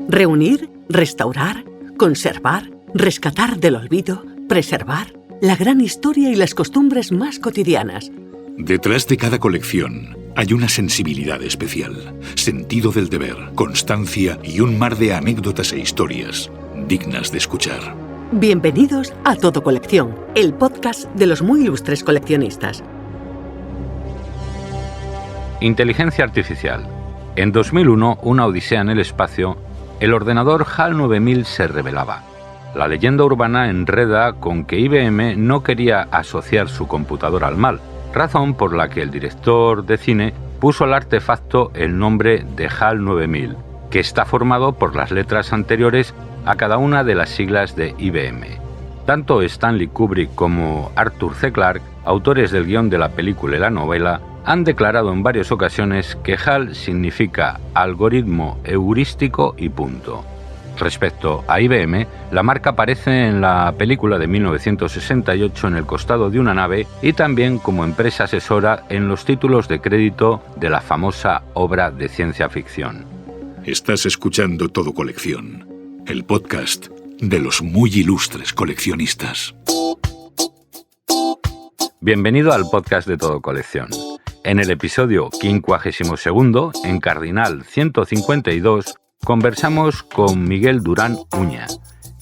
Reunir, restaurar, conservar, rescatar del olvido, preservar la gran historia y las costumbres más cotidianas. Detrás de cada colección hay una sensibilidad especial, sentido del deber, constancia y un mar de anécdotas e historias dignas de escuchar. Bienvenidos a Todo Colección, el podcast de los muy ilustres coleccionistas. Inteligencia artificial. En 2001, una odisea en el espacio, el ordenador HAL 9000 se revelaba. La leyenda urbana enreda con que IBM no quería asociar su computador al mal, razón por la que el director de cine puso al artefacto el nombre de HAL 9000, que está formado por las letras anteriores a cada una de las siglas de IBM. Tanto Stanley Kubrick como Arthur C. Clarke, autores del guión de la película y la novela, han declarado en varias ocasiones que HAL significa algoritmo heurístico y punto. Respecto a IBM, la marca aparece en la película de 1968 en el costado de una nave y también como empresa asesora en los títulos de crédito de la famosa obra de ciencia ficción. Estás escuchando Todo Colección, el podcast de los muy ilustres coleccionistas. Bienvenido al podcast de Todo Colección. En el episodio 52, en Cardinal 152, conversamos con Miguel Durán Uña.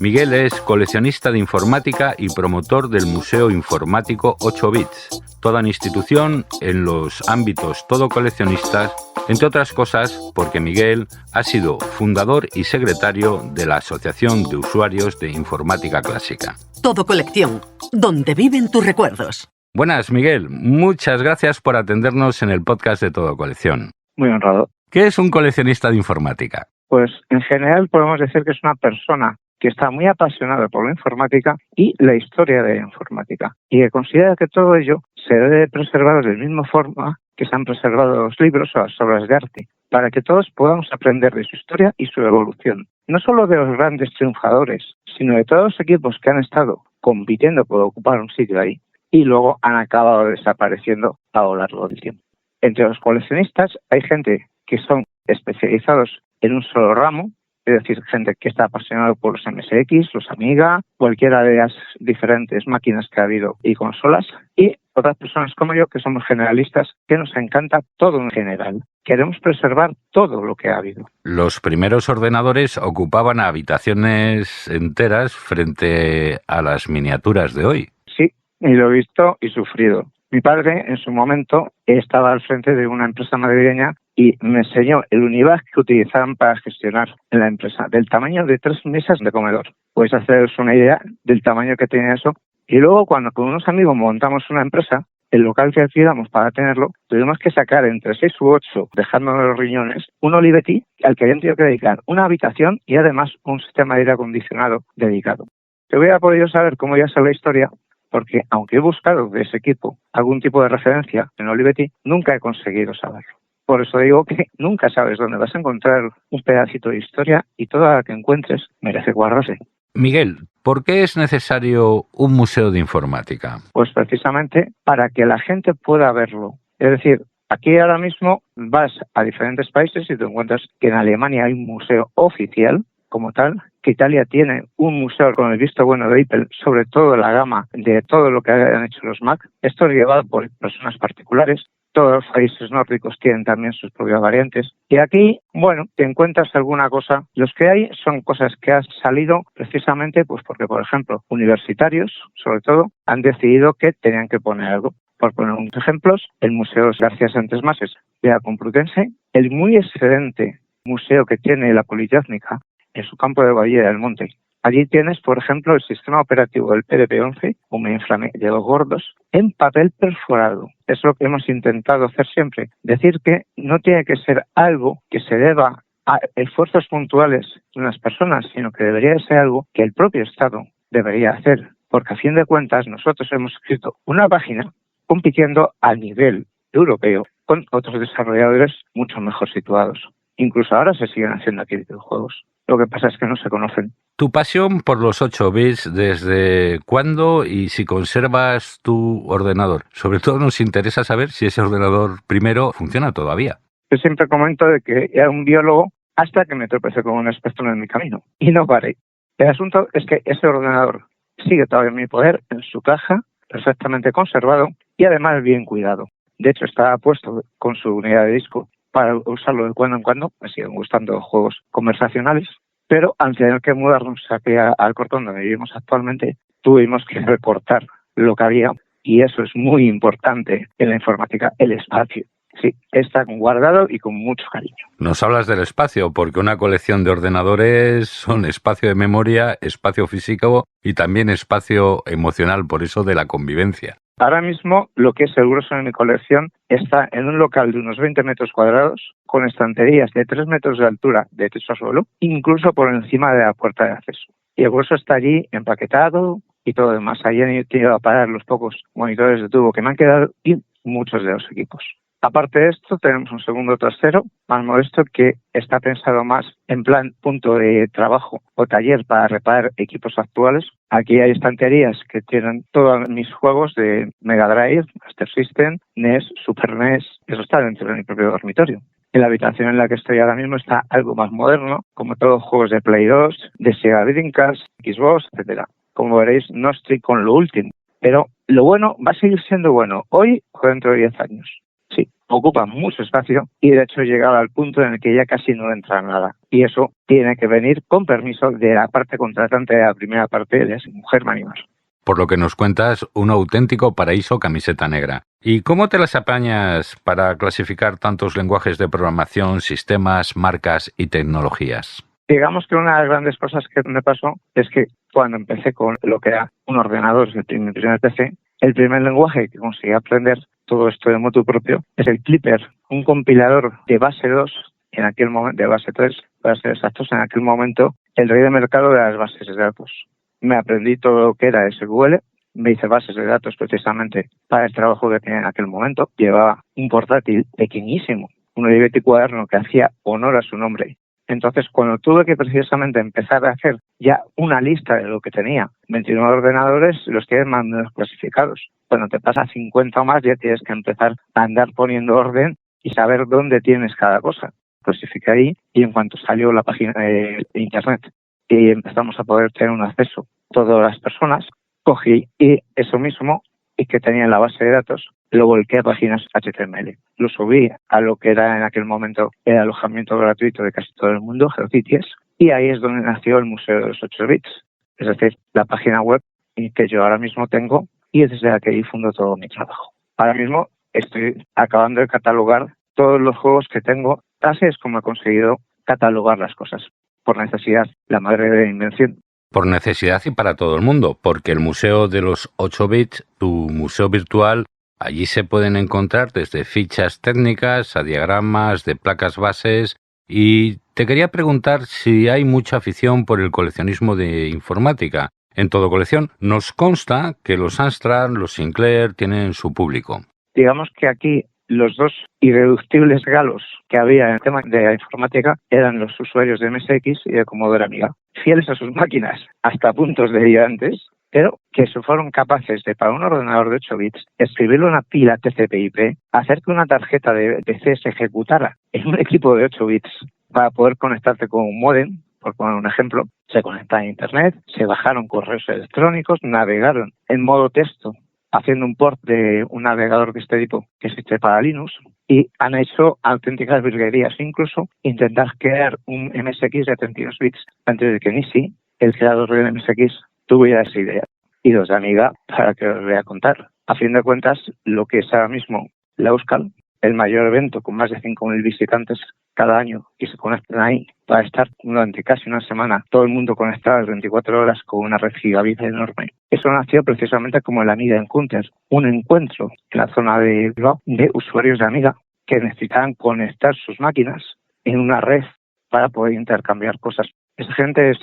Miguel es coleccionista de informática y promotor del Museo Informático 8 Bits, toda una institución en los ámbitos todo coleccionistas, entre otras cosas porque Miguel ha sido fundador y secretario de la Asociación de Usuarios de Informática Clásica. Todo Colección, donde viven tus recuerdos. Buenas, Miguel. Muchas gracias por atendernos en el podcast de Todo Colección. Muy honrado. ¿Qué es un coleccionista de informática? Pues en general podemos decir que es una persona que está muy apasionada por la informática y la historia de la informática y que considera que todo ello se debe preservar de la misma forma que se han preservado los libros o las obras de arte, para que todos podamos aprender de su historia y su evolución. No solo de los grandes triunfadores, sino de todos los equipos que han estado compitiendo por ocupar un sitio ahí y luego han acabado desapareciendo a lo largo del tiempo. Entre los coleccionistas hay gente que son especializados en un solo ramo, es decir, gente que está apasionada por los MSX, los Amiga, cualquiera de las diferentes máquinas que ha habido y consolas, y otras personas como yo que somos generalistas, que nos encanta todo en general. Queremos preservar todo lo que ha habido. Los primeros ordenadores ocupaban habitaciones enteras frente a las miniaturas de hoy. Sí, y lo he visto y sufrido. Mi padre, en su momento, estaba al frente de una empresa madrileña y me enseñó el Univac que utilizaban para gestionar en la empresa, del tamaño de 3 mesas de comedor. Podéis haceros una idea del tamaño que tenía eso. Y luego, cuando con unos amigos montamos una empresa, el local que alquilamos para tenerlo, tuvimos que sacar entre 6 u 8, dejándonos los riñones, un Olivetti al que habían tenido que dedicar una habitación y además un sistema de aire acondicionado dedicado. Te hubiera podido saber cómo iba a ser la historia, porque aunque he buscado de ese equipo algún tipo de referencia en Olivetti, nunca he conseguido saberlo. Por eso digo que nunca sabes dónde vas a encontrar un pedacito de historia y toda la que encuentres merece guardarse. Miguel, ¿por qué es necesario un museo de informática? Pues precisamente para que la gente pueda verlo. Es decir, aquí ahora mismo vas a diferentes países y te encuentras que en Alemania hay un museo oficial como tal, que Italia tiene un museo con el visto bueno de Apple sobre todo la gama de todo lo que han hecho los Mac. Esto es llevado por personas particulares. Todos los países nórdicos tienen también sus propias variantes. Y aquí, bueno, te encuentras alguna cosa. Los que hay son cosas que han salido precisamente pues porque, por ejemplo, universitarios, sobre todo, han decidido que tenían que poner algo. Por poner unos ejemplos, el Museo García Sánchez Mases de la Complutense, el muy excelente museo que tiene la Politécnica en su campo de Valle del Monte. Allí tienes, por ejemplo, el sistema operativo del PDP-11, un mainframe de los gordos, en papel perforado. Es lo que hemos intentado hacer siempre. Decir que no tiene que ser algo que se deba a esfuerzos puntuales de unas personas, sino que debería ser algo que el propio Estado debería hacer. Porque a fin de cuentas nosotros hemos escrito una página compitiendo a nivel europeo con otros desarrolladores mucho mejor situados. Incluso ahora se siguen haciendo aquí videojuegos. Lo que pasa es que no se conocen. Tu pasión por los 8 bits, ¿desde cuándo y si conservas tu ordenador? Sobre todo nos interesa saber si ese ordenador primero funciona todavía. Yo siempre comento de que era un biólogo hasta que me tropecé con un espectro en mi camino y no paré. El asunto es que ese ordenador sigue todavía en mi poder, en su caja, perfectamente conservado y además bien cuidado. De hecho, está puesto con su unidad de disco para usarlo de cuando en cuando. Me siguen gustando juegos conversacionales, pero al tener que mudarnos aquí al Cortón donde vivimos actualmente, tuvimos que recortar lo que había, y eso es muy importante en la informática, el espacio. Sí, está guardado y con mucho cariño. Nos hablas del espacio, porque una colección de ordenadores son espacio de memoria, espacio físico y también espacio emocional, por eso de la convivencia. Ahora mismo lo que es el grueso de mi colección está en un local de unos 20 metros cuadrados, con estanterías de 3 metros de altura de techo a suelo, incluso por encima de la puerta de acceso. Y el grueso está allí empaquetado y todo lo demás. Allí he ido a parar los pocos monitores de tubo que me han quedado y muchos de los equipos. Aparte de esto, tenemos un segundo trasero más modesto que está pensado más en plan punto de trabajo o taller para reparar equipos actuales. Aquí hay estanterías que tienen todos mis juegos de Mega Drive, Master System, NES, Super NES. Eso está dentro de mi propio dormitorio. En la habitación en la que estoy ahora mismo está algo más moderno, como todos los juegos de Play 2, de Sega Dreamcast, Xbox, etcétera. Como veréis, no estoy con lo último, pero lo bueno va a seguir siendo bueno hoy o dentro de 10 años. Sí, ocupa mucho espacio y de hecho he llegado al punto en el que ya casi no entra nada. Y eso tiene que venir con permiso de la parte contratante de la primera parte de esa mujer Manimar. Por lo que nos cuentas, un auténtico paraíso camiseta negra. ¿Y cómo te las apañas para clasificar tantos lenguajes de programación, sistemas, marcas y tecnologías? Digamos que una de las grandes cosas que me pasó es que cuando empecé con lo que era un ordenador, mi primer PC, el primer lenguaje que conseguí aprender todo esto de motu propio es el Clipper, un compilador de base 2, en aquel momento, de base 3, para ser exactos, en aquel momento, el rey de mercado de las bases de datos. Me aprendí todo lo que era SQL, me hice bases de datos precisamente para el trabajo que tenía en aquel momento. Llevaba un portátil pequeñísimo, un Olivetti cuaderno que hacía honor a su nombre. Entonces, cuando tuve que precisamente empezar a hacer ya una lista de lo que tenía, 29 ordenadores, los tienes más o menos clasificados. Cuando te pasas 50 o más, ya tienes que empezar a andar poniendo orden y saber dónde tienes cada cosa. Clasifiqué ahí y en cuanto salió la página de Internet y empezamos a poder tener un acceso todas las personas, cogí y eso mismo y que tenía en la base de datos, lo volqué a páginas HTML. Lo subí a lo que era en aquel momento el alojamiento gratuito de casi todo el mundo, GeoCities, y ahí es donde nació el Museo de los 8 bits, es decir, la página web que yo ahora mismo tengo y desde la que difundo todo mi trabajo. Ahora mismo estoy acabando de catalogar todos los juegos que tengo. Así es como he conseguido catalogar las cosas, por necesidad, la madre de la invención. Por necesidad y para todo el mundo, porque el Museo de los 8 bits, tu museo virtual, allí se pueden encontrar desde fichas técnicas a diagramas de placas bases. Y te quería preguntar si hay mucha afición por el coleccionismo de informática. En Todo Colección nos consta que los Amstrad, los Sinclair tienen su público. Digamos que aquí los dos irreductibles galos que había en el tema de la informática eran los usuarios de MSX y de Commodore Amiga, fieles a sus máquinas hasta puntos delirantes, pero que se fueron capaces de, para un ordenador de 8 bits, escribirle una pila TCP/IP, hacer que una tarjeta de PC se ejecutara en un equipo de 8 bits para poder conectarte con un módem, por poner un ejemplo. Se conectaron a Internet, se bajaron correos electrónicos, navegaron en modo texto, haciendo un port de un navegador de este tipo que existe para Linux, y han hecho auténticas virguerías, incluso intentar crear un MSX de 32 bits antes de que Nisi, el creador del MSX, tuviera esa idea. Y los de Amiga, para que os voy a contar. A fin de cuentas, lo que es ahora mismo la Euskal, el mayor evento con más de 5.000 visitantes cada año y se conectan ahí para estar durante casi una semana todo el mundo conectado las 24 horas con una red gigabit enorme. Eso nació precisamente como el Amiga Encounter, un encuentro en la zona de Bilbao de usuarios de Amiga que necesitaban conectar sus máquinas en una red para poder intercambiar cosas. Esa gente es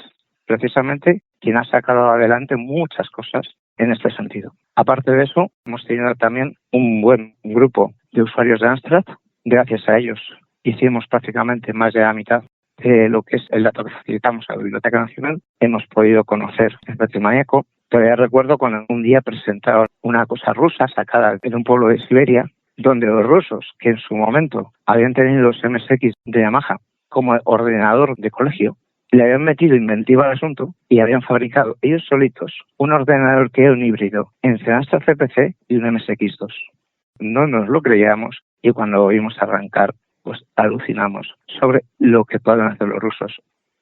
precisamente quien ha sacado adelante muchas cosas en este sentido. Aparte de eso, hemos tenido también un buen grupo de usuarios de Amstrad. Gracias a ellos hicimos prácticamente más de la mitad de lo que es el dato que facilitamos a la Biblioteca Nacional. Hemos podido conocer el Patrimaníaco. Todavía recuerdo cuando un día presentaron una cosa rusa sacada de un pueblo de Siberia, donde los rusos, que en su momento habían tenido los MSX de Yamaha como ordenador de colegio. Le habían metido inventiva al asunto y habían fabricado ellos solitos un ordenador que era un híbrido entre un Astra CPC y un MSX2. No nos lo creíamos y cuando lo vimos arrancar, pues alucinamos sobre lo que pueden hacer los rusos.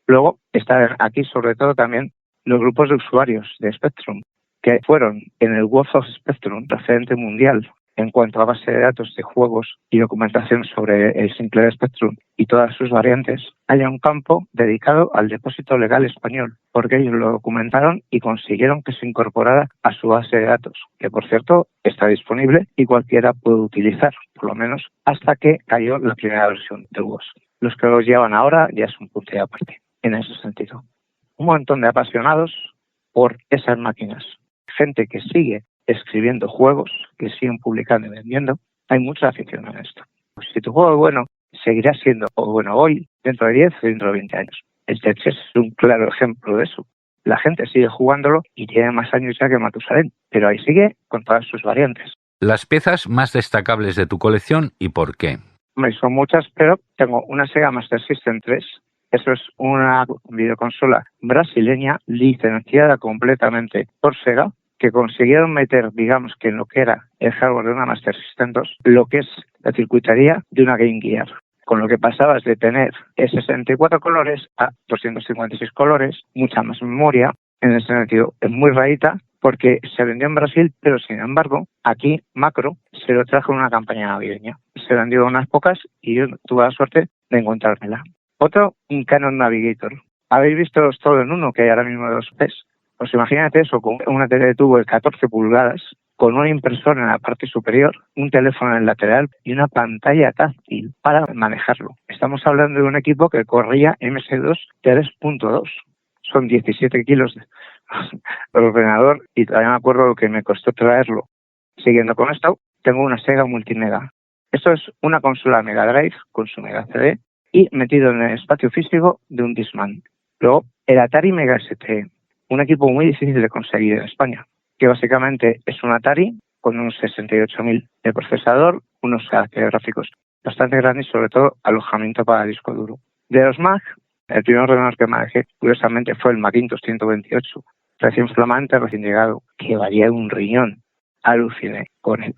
Luego están aquí sobre todo también los grupos de usuarios de Spectrum, que fueron en el World of Spectrum referente mundial en cuanto a base de datos de juegos y documentación sobre el Sinclair Spectrum y todas sus variantes. Hay un campo dedicado al depósito legal español, porque ellos lo documentaron y consiguieron que se incorporara a su base de datos, que por cierto está disponible y cualquiera puede utilizar, por lo menos hasta que cayó la primera versión de WOS. Los que los llevan ahora ya es un punto de aparte, en ese sentido. Un montón de apasionados por esas máquinas. Gente que sigue escribiendo juegos, que siguen publicando y vendiendo. Hay mucha afición en esto. Pues si tu juego es bueno, seguirá siendo bueno hoy, dentro de 10 o dentro de 20 años. El Tetris es un claro ejemplo de eso. La gente sigue jugándolo y tiene más años ya que Matusalén, pero ahí sigue con todas sus variantes. Las piezas más destacables de tu colección y por qué. Son muchas, pero tengo una Sega Master System 3. Eso es una videoconsola brasileña licenciada completamente por Sega, que consiguieron meter, digamos, que en lo que era el hardware de una Master System 2, lo que es la circuitería de una Game Gear. Con lo que pasabas de tener 64 colores a 256 colores, mucha más memoria. En ese sentido, es muy rarita porque se vendió en Brasil, pero sin embargo, aquí Macro se lo trajo en una campaña navideña. Se vendió unas pocas y yo tuve la suerte de encontrármela. Otro, un Canon Navigator. ¿Habéis visto los todo en uno que hay ahora mismo de 2 Ps? Pues imagínate eso, con una tele de tubo de 14 pulgadas, con una impresora en la parte superior, un teléfono en el lateral y una pantalla táctil para manejarlo. Estamos hablando de un equipo que corría MS2 3.2. Son 17 kilos de ordenador y todavía me acuerdo lo que me costó traerlo. Siguiendo con esto, tengo una Sega Multimega. Esto es una consola Mega Drive con su Mega CD y metido en el espacio físico de un Discman. Luego, el Atari Mega ST, un equipo muy difícil de conseguir en España, que básicamente es un Atari con un 68.000 de procesador, unos caracteres gráficos bastante grandes y sobre todo alojamiento para disco duro. De los Mac, el primer ordenador que manejé, curiosamente, fue el Macintosh 128, recién flamante, recién llegado, que valía un riñón. Aluciné con él.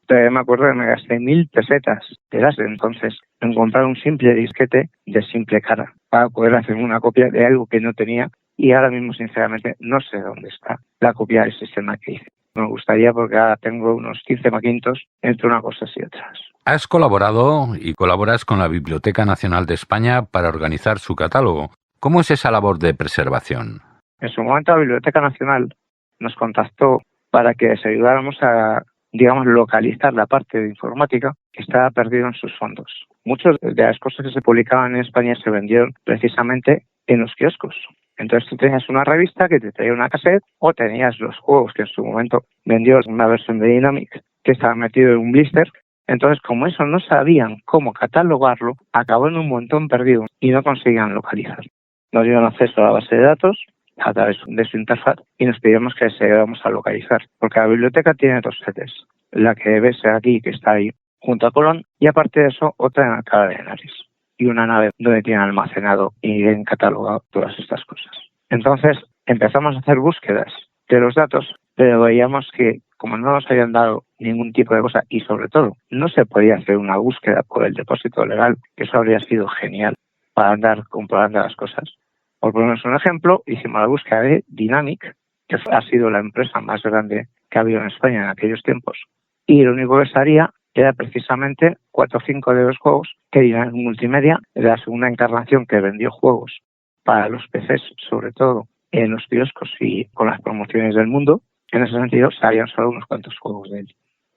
Todavía me acuerdo que me gasté 1.000 pesetas de las de entonces en comprar un simple disquete de simple cara para poder hacer una copia de algo que no tenía y ahora mismo, sinceramente, no sé dónde está la copia del sistema que hice. Me gustaría porque ahora tengo unos 15 Macintosh entre una cosa y otras. Has colaborado y colaboras con la Biblioteca Nacional de España para organizar su catálogo. ¿Cómo es esa labor de preservación? En su momento la Biblioteca Nacional nos contactó para que les ayudáramos a, digamos, localizar la parte de informática que estaba perdida en sus fondos. Muchas de las cosas que se publicaban en España se vendieron precisamente en los kioscos. Entonces tú tenías una revista que te traía una cassette o tenías los juegos que en su momento vendió una versión de Dynamic que estaba metido en un blister. Entonces, como eso no sabían cómo catalogarlo, acabó en un montón perdido y no conseguían localizar. Nos dieron acceso a la base de datos a través de su interfaz y nos pidieron que se íbamos a localizar, porque la biblioteca tiene 2 sedes. La que ves aquí, que está ahí junto a Colón, y aparte de eso, otra en Alcalá de Henares. Y una nave donde tienen almacenado y bien catalogado todas estas cosas. Entonces empezamos a hacer búsquedas de los datos, pero veíamos que como no nos habían dado ningún tipo de cosa y sobre todo no se podía hacer una búsqueda por el depósito legal, que eso habría sido genial para andar comprobando las cosas. Por ponernos un ejemplo, hicimos la búsqueda de Dynamic, que ha sido la empresa más grande que ha habido en España en aquellos tiempos, y lo único que salía era precisamente 4 o 5 de los juegos que Dynamic Multimedia, de la segunda encarnación que vendió juegos para los PCs, sobre todo en los kioscos y con las promociones del mundo. En ese sentido, salían solo unos cuantos juegos de él.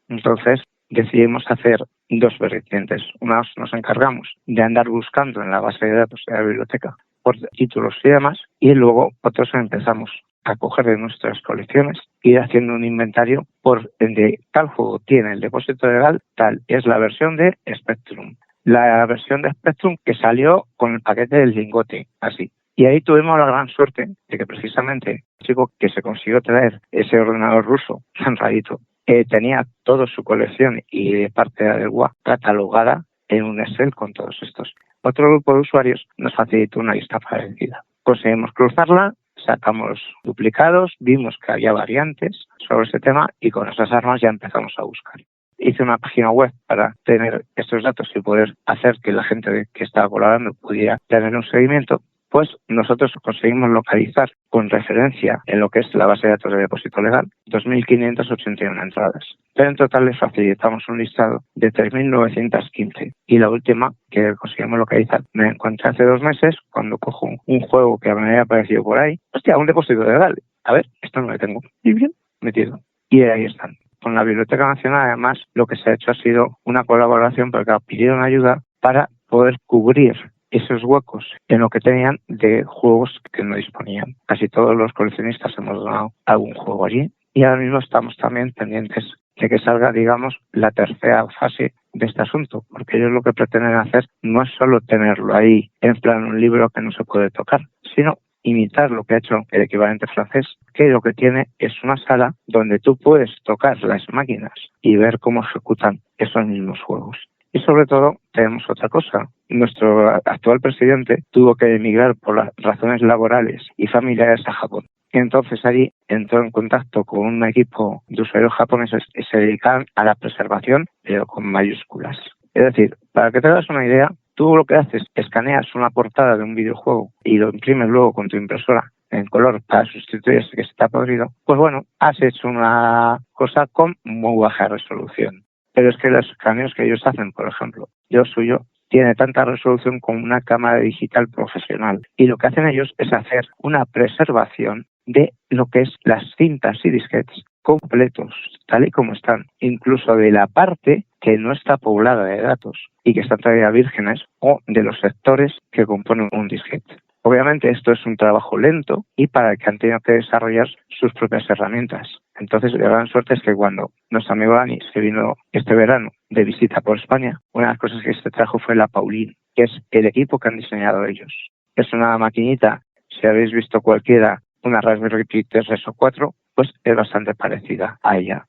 Entonces, decidimos hacer 2 vertientes. Una nos encargamos de andar buscando en la base de datos de la biblioteca por títulos y demás, y luego otros empezamos a coger de nuestras colecciones, ir haciendo un inventario por de tal juego tiene el depósito legal, tal es la versión de Spectrum. La versión de Spectrum que salió con el paquete del lingote, así. Y ahí tuvimos la gran suerte de que precisamente el chico que se consiguió traer ese ordenador ruso, tan rarito, tenía toda su colección y parte del WA catalogada en un Excel con todos estos. otro grupo de usuarios nos facilitó una lista parecida. Conseguimos cruzarla, sacamos duplicados, vimos que había variantes sobre ese tema y con esas armas ya empezamos a buscar. Hice una página web para tener estos datos y poder hacer que la gente que estaba colaborando pudiera tener un seguimiento. Pues nosotros conseguimos localizar con referencia en lo que es la base de datos de depósito legal 2.581 entradas. Pero en total les facilitamos un listado de 3.915. Y la última que conseguimos localizar me encontré hace 2 meses cuando cojo un juego que me había aparecido por ahí. Hostia, un depósito legal. A ver, esto no lo tengo. Y bien, metido. Y ahí están. Con la Biblioteca Nacional, además, lo que se ha hecho ha sido una colaboración porque pidieron ayuda para poder cubrir esos huecos en lo que tenían de juegos que no disponían. Casi todos los coleccionistas hemos donado algún juego allí y ahora mismo estamos también pendientes de que salga, digamos, la tercera fase de este asunto, porque ellos lo que pretenden hacer no es solo tenerlo ahí en plan un libro que no se puede tocar, sino imitar lo que ha hecho el equivalente francés, que lo que tiene es una sala donde tú puedes tocar las máquinas y ver cómo ejecutan esos mismos juegos. Y sobre todo tenemos otra cosa. Nuestro actual presidente tuvo que emigrar por las razones laborales y familiares a Japón. Y entonces allí entró en contacto con un equipo de usuarios japoneses que se dedican a la preservación, pero con mayúsculas. Es decir, para que te hagas una idea, tú lo que haces, escaneas una portada de un videojuego y lo imprimes luego con tu impresora en color para sustituir ese que está podrido. Pues bueno, has hecho una cosa con muy baja resolución. Pero es que los escaneos que ellos hacen, por ejemplo, yo suyo, tiene tanta resolución como una cámara digital profesional. Y lo que hacen ellos es hacer una preservación de lo que es las cintas y disquetes completos, tal y como están, incluso de la parte que no está poblada de datos y que están todavía vírgenes o de los sectores que componen un disquete. Obviamente esto es un trabajo lento y para el que han tenido que desarrollar sus propias herramientas. Entonces, la gran suerte es que cuando nuestro amigo Dani se vino este verano de visita por España, una de las cosas que se trajo fue la Pauline, que es el equipo que han diseñado ellos. Es una maquinita, si habéis visto cualquiera, una Raspberry Pi 3 o 4, pues es bastante parecida a ella.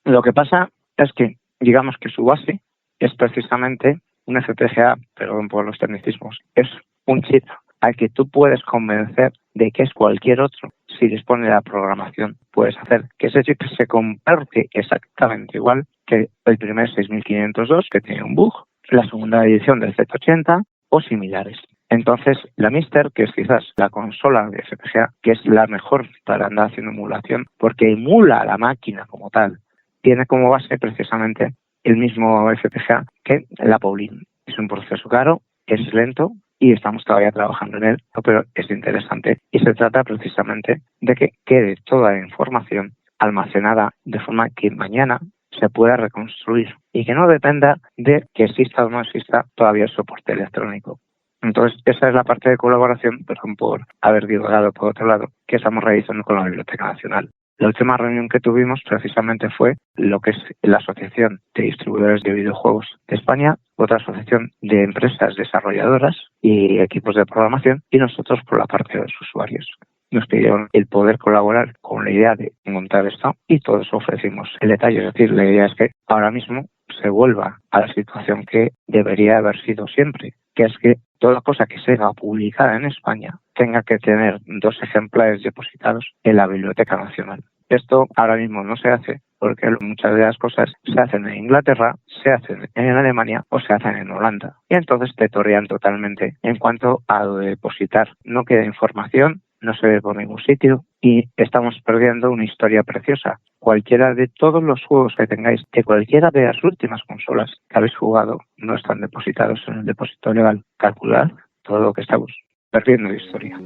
Lo que pasa es que, digamos que su base es precisamente un FPGA, perdón por los tecnicismos, es un chip al que tú puedes convencer de que es cualquier otro si dispone de la programación. Puedes hacer que ese chip se comporte exactamente igual que el primer 6502, que tiene un bug, la segunda edición del Z80 o similares. Entonces, la Mister, que es quizás la consola de FPGA, que es la mejor para andar haciendo emulación, porque emula la máquina como tal, tiene como base precisamente el mismo FPGA que la Pauline. Es un proceso caro, es lento, y estamos todavía trabajando en él, pero es interesante y se trata precisamente de que quede toda la información almacenada de forma que mañana se pueda reconstruir y que no dependa de que exista o no exista todavía el soporte electrónico. Entonces, esa es la parte de colaboración, perdón por haber divagado por otro lado, que estamos realizando con la Biblioteca Nacional. La última reunión que tuvimos precisamente fue lo que es la Asociación de Distribuidores de Videojuegos de España, otra asociación de empresas desarrolladoras y equipos de programación, y nosotros por la parte de los usuarios. Nos pidieron el poder colaborar con la idea de montar esto y todos ofrecimos el detalle. Es decir, la idea es que ahora mismo se vuelva a la situación que debería haber sido siempre, que es que toda cosa que sea publicada en España tenga que tener 2 ejemplares depositados en la Biblioteca Nacional. Esto ahora mismo no se hace porque muchas de las cosas se hacen en Inglaterra, se hacen en Alemania o se hacen en Holanda. Y entonces te torrean totalmente en cuanto a lo de depositar. No queda información, no se ve por ningún sitio y estamos perdiendo una historia preciosa. Cualquiera de todos los juegos que tengáis, de cualquiera de las últimas consolas que habéis jugado, no están depositados en el depósito legal. Calculad todo lo que estamos perdiendo de historia.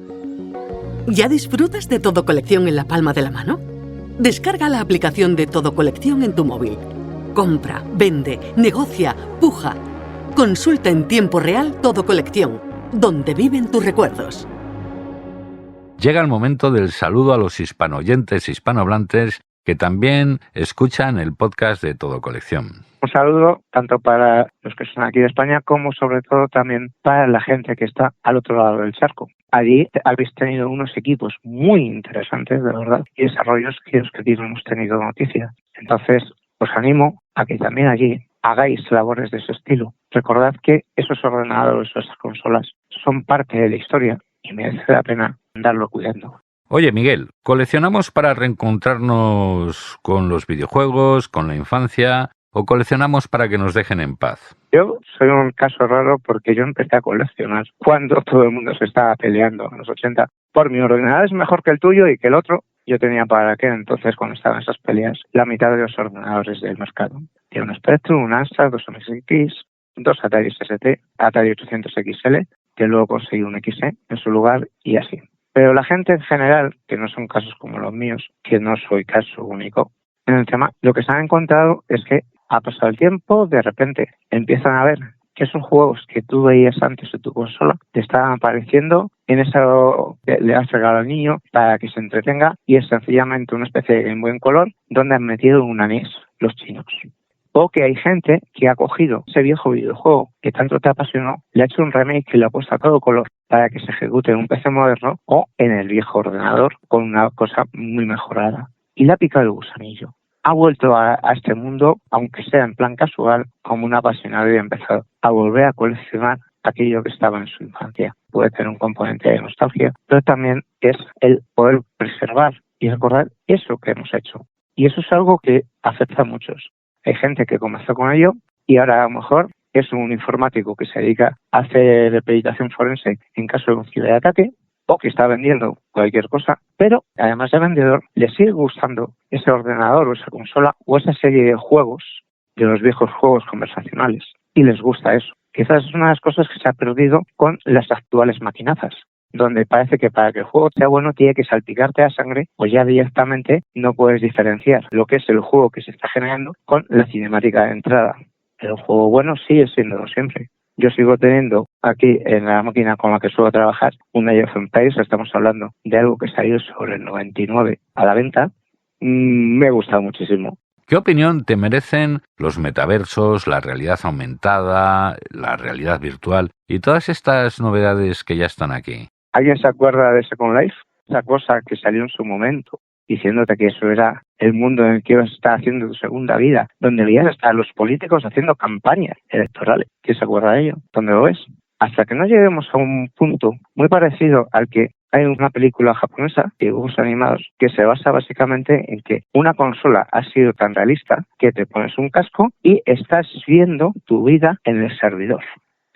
¿Ya disfrutas de Todo Colección en la palma de la mano? Descarga la aplicación de Todo Colección en tu móvil. Compra, vende, negocia, puja. Consulta en tiempo real Todo Colección, donde viven tus recuerdos. Llega el momento del saludo a los hispanoyentes e hispanohablantes que también escuchan el podcast de Todo Colección. Un saludo tanto para los que están aquí de España como sobre todo también para la gente que está al otro lado del charco. Allí habéis tenido unos equipos muy interesantes, de verdad, y desarrollos que los que no hemos tenido noticia. Entonces, os animo a que también allí hagáis labores de ese estilo. Recordad que esos ordenadores o esas consolas son parte de la historia y merece la pena andarlo cuidando. Oye, Miguel, ¿coleccionamos para reencontrarnos con los videojuegos, con la infancia, o coleccionamos para que nos dejen en paz? Yo soy un caso raro porque yo empecé a coleccionar cuando todo el mundo se estaba peleando en los 80 por mi ordenador es mejor que el tuyo y que el otro. Yo tenía para aquel entonces, cuando estaban esas peleas, la mitad de los ordenadores del mercado. Tenía un Spectrum, un Astra, dos MSX, dos Atari ST, Atari 800 XL, que luego conseguí un XE en su lugar y así. Pero la gente en general, que no son casos como los míos, que no soy caso único en el tema, lo que se han encontrado es que ha pasado el tiempo, de repente empiezan a ver que esos juegos que tú veías antes en tu consola te estaban apareciendo en eso que le has regalado al niño para que se entretenga y es sencillamente una especie de Game Boy en color donde han metido una NES, los chinos. O que hay gente que ha cogido ese viejo videojuego que tanto te apasionó, le ha hecho un remake y le ha puesto a todo color para que se ejecute en un PC moderno o en el viejo ordenador con una cosa muy mejorada. Y le ha picado el gusanillo. Ha vuelto a este mundo, aunque sea en plan casual, como un apasionado y ha empezado a volver a coleccionar aquello que estaba en su infancia. Puede tener un componente de nostalgia, pero también es el poder preservar y recordar eso que hemos hecho. Y eso es algo que afecta a muchos. Hay gente que comenzó con ello y ahora a lo mejor es un informático que se dedica a hacer peritación forense en caso de un ciberataque o que está vendiendo cualquier cosa, pero además de vendedor le sigue gustando ese ordenador o esa consola o esa serie de juegos, de los viejos juegos conversacionales, y les gusta eso. Quizás es una de las cosas que se ha perdido con las actuales maquinazas, donde parece que para que el juego sea bueno tiene que salpicarte la sangre, pues ya directamente no puedes diferenciar lo que es el juego que se está generando con la cinemática de entrada. El juego bueno sigue siendo siempre. Yo sigo teniendo aquí en la máquina con la que suelo trabajar un Age of Empires, estamos hablando de algo que salió sobre el 99 a la venta. Me ha gustado muchísimo. ¿Qué opinión te merecen los metaversos, la realidad aumentada, la realidad virtual y todas estas novedades que ya están aquí? ¿Alguien se acuerda de Second Life? Esa cosa que salió en su momento, diciéndote que eso era el mundo en el que ibas a estar haciendo tu segunda vida, donde veías hasta a los políticos haciendo campañas electorales. ¿Quién se acuerda de ello? ¿Dónde lo ves? Hasta que no lleguemos a un punto muy parecido al que hay una película japonesa, dibujos animados, que se basa básicamente en que una consola ha sido tan realista que te pones un casco y estás viendo tu vida en el servidor,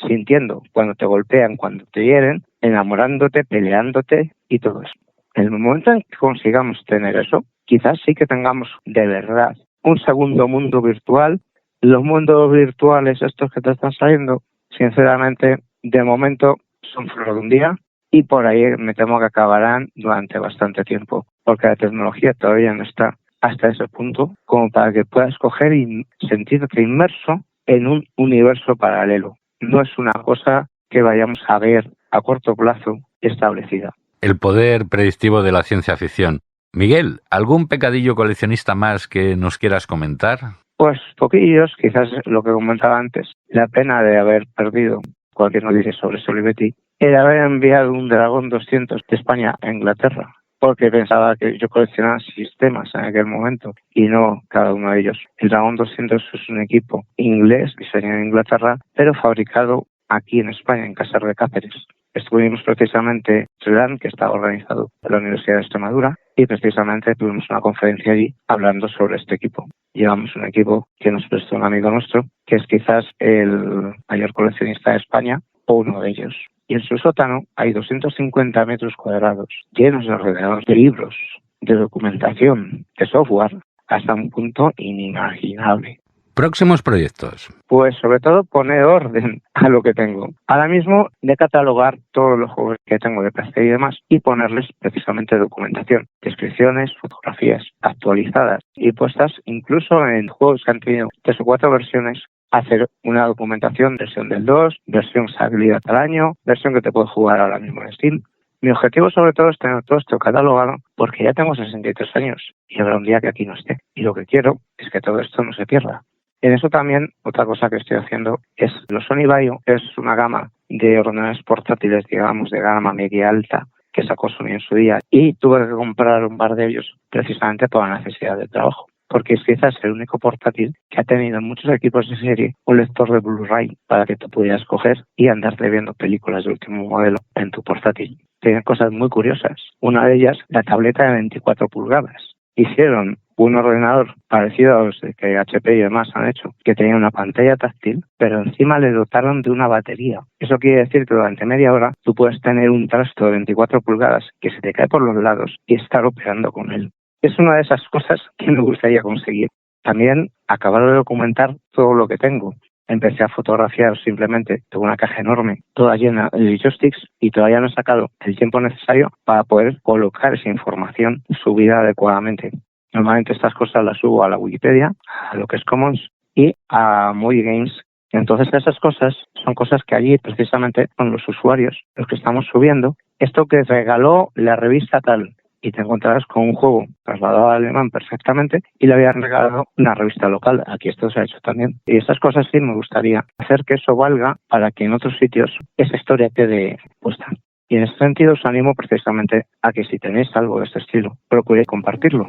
sintiendo cuando te golpean, cuando te hieren, enamorándote, peleándote y todo eso. En el momento en que consigamos tener eso, quizás sí que tengamos de verdad un segundo mundo virtual. Los mundos virtuales estos que te están saliendo, sinceramente, de momento son flor de un día y por ahí me temo que acabarán durante bastante tiempo, porque la tecnología todavía no está hasta ese punto como para que puedas coger y sentirte inmerso en un universo paralelo. No es una cosa que vayamos a ver a corto plazo establecida. El poder predictivo de la ciencia ficción. Miguel, ¿algún pecadillo coleccionista más que nos quieras comentar? Pues poquillos, quizás lo que comentaba antes, la pena de haber perdido cualquier noticia sobre Olivetti, el haber enviado un Dragón 200 de España a Inglaterra, porque pensaba que yo coleccionaba sistemas en aquel momento y no cada uno de ellos. El Dragón 200 es un equipo inglés diseñado en Inglaterra, pero fabricado aquí en España, en Casar de Cáceres. Estuvimos precisamente en Trilán, que estaba organizado por la Universidad de Extremadura, y precisamente tuvimos una conferencia allí hablando sobre este equipo. Llevamos un equipo que nos prestó un amigo nuestro, que es quizás el mayor coleccionista de España, o uno de ellos. Y en su sótano hay 250 metros cuadrados, llenos de ordenadores, de libros, de documentación, de software, hasta un punto inimaginable. Próximos proyectos. Pues sobre todo poner orden a lo que tengo. Ahora mismo de catalogar todos los juegos que tengo de PC y demás y ponerles precisamente documentación, descripciones, fotografías actualizadas y puestas incluso en juegos que han tenido 3 o 4 versiones, hacer una documentación, versión del 2, versión salida al año, versión que te puedes jugar ahora mismo en Steam. Mi objetivo sobre todo es tener todo esto catalogado porque ya tengo 63 años y habrá un día que aquí no esté. Y lo que quiero es que todo esto no se pierda. En eso también, otra cosa que estoy haciendo es los Sony Vaio, es una gama de ordenadores portátiles, digamos, de gama media alta, que sacó Sony en su día, y tuve que comprar un par de ellos precisamente por la necesidad de trabajo. porque es quizás el único portátil que ha tenido en muchos equipos de serie un lector de Blu-ray para que tú pudieras coger y andarte viendo películas de último modelo en tu portátil. Tienen cosas muy curiosas. Una de ellas, la tableta de 24 pulgadas. Hicieron un ordenador parecido a los que HP y demás han hecho, que tenía una pantalla táctil, pero encima le dotaron de una batería. Eso quiere decir que durante media hora tú puedes tener un trasto de 24 pulgadas que se te cae por los lados y estar operando con él. Es una de esas cosas que me gustaría conseguir. También acabar de documentar todo lo que tengo. Empecé a fotografiar simplemente, tengo una caja enorme, toda llena de joysticks y todavía no he sacado el tiempo necesario para poder colocar esa información subida adecuadamente. Normalmente estas cosas las subo a la Wikipedia, a lo que es Commons y a Movie Games. Entonces esas cosas son cosas que allí precisamente con los usuarios, los que estamos subiendo, esto que regaló la revista tal, y te encontrarás con un juego trasladado al alemán perfectamente y le habían regalado una revista local. Aquí esto se ha hecho también. Y esas cosas sí me gustaría hacer que eso valga para que en otros sitios esa historia quede puesta. Y en ese sentido os animo precisamente a que si tenéis algo de este estilo, procuréis compartirlo.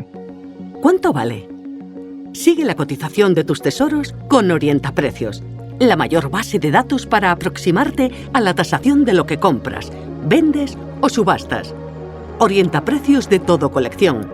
¿Cuánto vale? Sigue la cotización de tus tesoros con Orientaprecios, la mayor base de datos para aproximarte a la tasación de lo que compras, vendes o subastas. Orientaprecios de Todo Colección.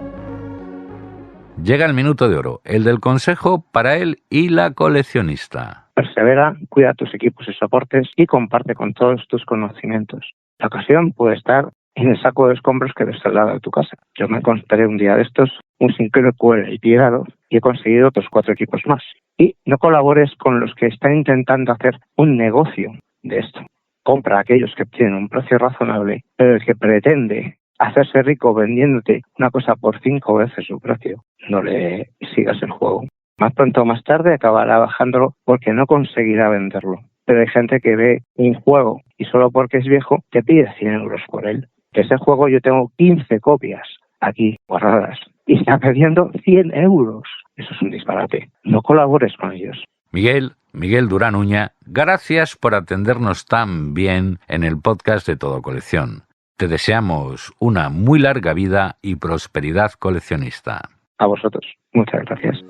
Llega el minuto de oro, el del consejo para él y la coleccionista. Persevera, cuida tus equipos y soportes y comparte con todos tus conocimientos. La ocasión puede estar en el saco de escombros que ves al lado de tu casa. Yo me encontré un día de estos un Sinclair QL y he conseguido otros 4 equipos más. Y no colabores con los que están intentando hacer un negocio de esto. Compra a aquellos que tienen un precio razonable, pero el que pretende hacerse rico vendiéndote una cosa por 5 veces su precio, no le sigas el juego. Más pronto o más tarde acabará bajándolo porque no conseguirá venderlo. Pero hay gente que ve un juego y solo porque es viejo te pide 100 euros por él. Ese juego yo tengo 15 copias aquí guardadas y está pidiendo 100 euros. Eso es un disparate. No colabores con ellos. Miguel Durán Uña, gracias por atendernos tan bien en el podcast de Todo Colección. Te deseamos una muy larga vida y prosperidad coleccionista. A vosotros. Muchas gracias.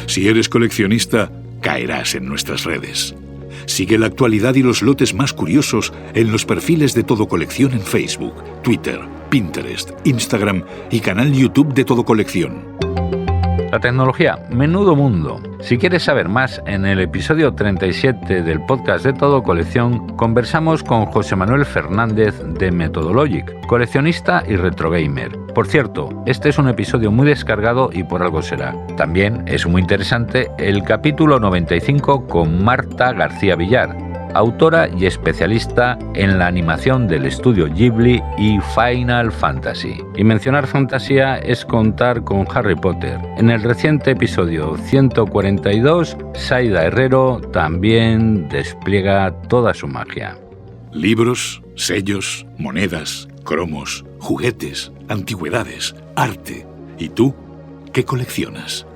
Si eres coleccionista, caerás en nuestras redes. Sigue la actualidad y los lotes más curiosos en los perfiles de Todo Colección en Facebook, Twitter, Pinterest, Instagram y canal YouTube de Todo Colección. La tecnología, menudo mundo. Si quieres saber más, en el episodio 37 del podcast de Todo Colección conversamos con José Manuel Fernández de Methodologic, coleccionista y retrogamer. Por cierto, este es un episodio muy descargado y por algo será. También es muy interesante el capítulo 95 con Marta García Villar, autora y especialista en la animación del estudio Ghibli y Final Fantasy. Y mencionar fantasía es contar con Harry Potter. En el reciente episodio 142, Saida Herrero también despliega toda su magia. Libros, sellos, monedas, cromos, juguetes, antigüedades, arte. ¿Y tú? ¿Qué coleccionas?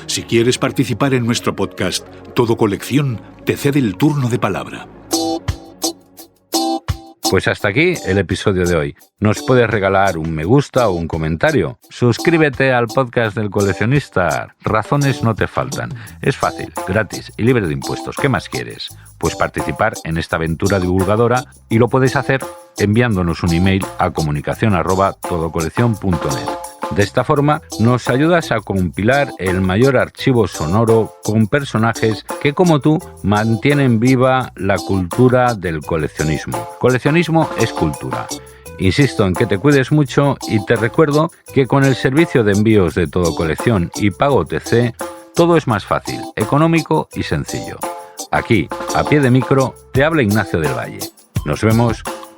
Si quieres participar en nuestro podcast, Todo Colección te cede el turno de palabra. Pues hasta aquí el episodio de hoy. Nos puedes regalar un me gusta o un comentario. Suscríbete al podcast del coleccionista. Razones no te faltan. Es fácil, gratis y libre de impuestos. ¿Qué más quieres? Pues participar en esta aventura divulgadora y lo puedes hacer enviándonos un email a comunicación@todocoleccion.net. De esta forma, nos ayudas a compilar el mayor archivo sonoro con personajes que, como tú, mantienen viva la cultura del coleccionismo. Coleccionismo es cultura. Insisto en que te cuides mucho y te recuerdo que con el servicio de envíos de Todo Colección y Pago TC, todo es más fácil, económico y sencillo. Aquí, a pie de micro, te habla Ignacio del Valle.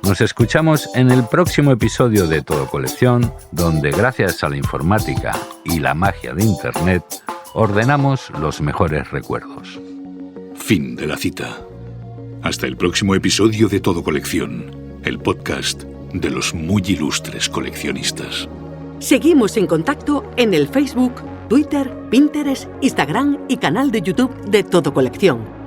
Nos escuchamos en el próximo episodio de Todo Colección, donde gracias a la informática y la magia de Internet, ordenamos los mejores recuerdos. Fin de la cita. Hasta el próximo episodio de Todo Colección, el podcast de los muy ilustres coleccionistas. Seguimos en contacto en el Facebook, Twitter, Pinterest, Instagram y canal de YouTube de Todo Colección.